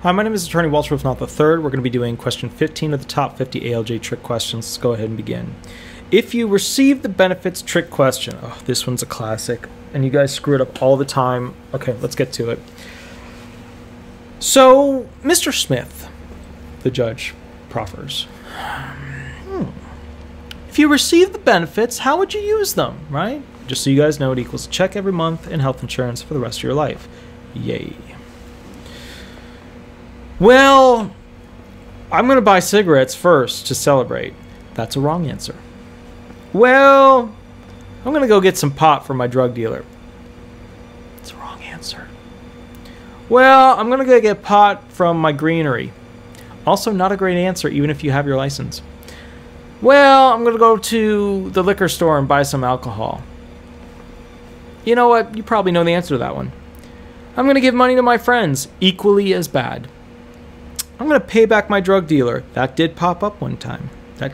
Hi, my name is Attorney Walter Rudolph Hnot III. We're going to be doing question 15 of the top 50 ALJ trick questions. Let's go ahead and begin. If you receive the benefits trick question, oh, this one's a classic, and you guys screw it up all the time. Okay, let's get to it. So, Mr. Smith, the judge proffers, if you receive the benefits, how would you use them, right? Just so you guys know, it equals a check every month and health insurance for the rest of your life. Yay. Well, I'm going to buy cigarettes first to celebrate. That's a wrong answer. Well, I'm going to go get some pot from my drug dealer. That's a wrong answer. Well, I'm going to go get pot from my greenery. Also not a great answer, even if you have your license. Well, I'm going to go to the liquor store and buy some alcohol. You know what? You probably know the answer to that one. I'm going to give money to my friends. Equally as bad. I'm going to pay back my drug dealer. That did pop up one time. I'm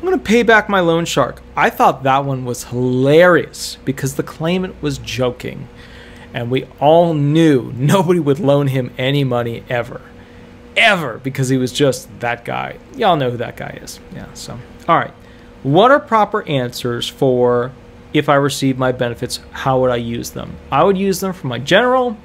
going to pay back my loan shark. I thought that one was hilarious because the claimant was joking. And we all knew nobody would loan him any money ever. Ever. Because he was just that guy. Y'all know who that guy is. Yeah, so. All right. What are proper answers for if I receive my benefits, how would I use them? I would use them for my general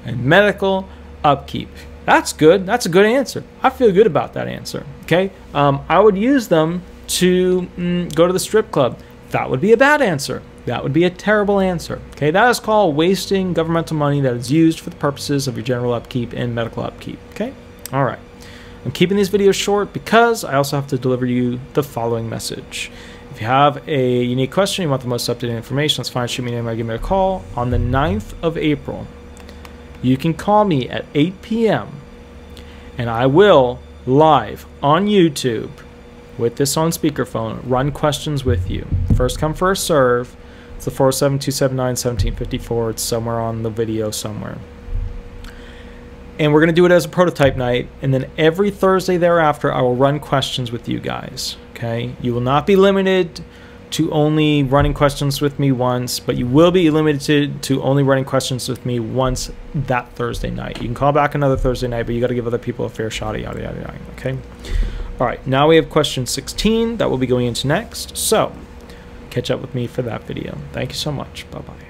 and medical upkeep. That's good. That's a good answer. I feel good about that answer. Okay. I would use them to go to the strip club. That would be a bad answer. That would be a terrible answer. Okay. That is called wasting governmental money that is used for the purposes of your general upkeep and medical upkeep. Okay. All right. I'm keeping these videos short because I also have to deliver you the following message. If you have a unique question, you want the most up-to-date information, that's fine. Shoot me an email, give me a call. On the 9th of April, you can call me at 8 p.m. and I will, live on YouTube, with this on speakerphone, run questions with you. First come, first serve. It's the 407-279-1754. It's somewhere on the video somewhere. And we're going to do it as a prototype night. And then every Thursday thereafter, I will run questions with you guys. Okay? You will not be limited to only running questions with me once, but you will be limited to only running questions with me once that Thursday night. You can call back another Thursday night, but you got to give other people a fair shot, yada, yada, yada. Okay? All right. Now we have question 16 that we'll be going into next. So catch up with me for that video. Thank you so much. Bye-bye.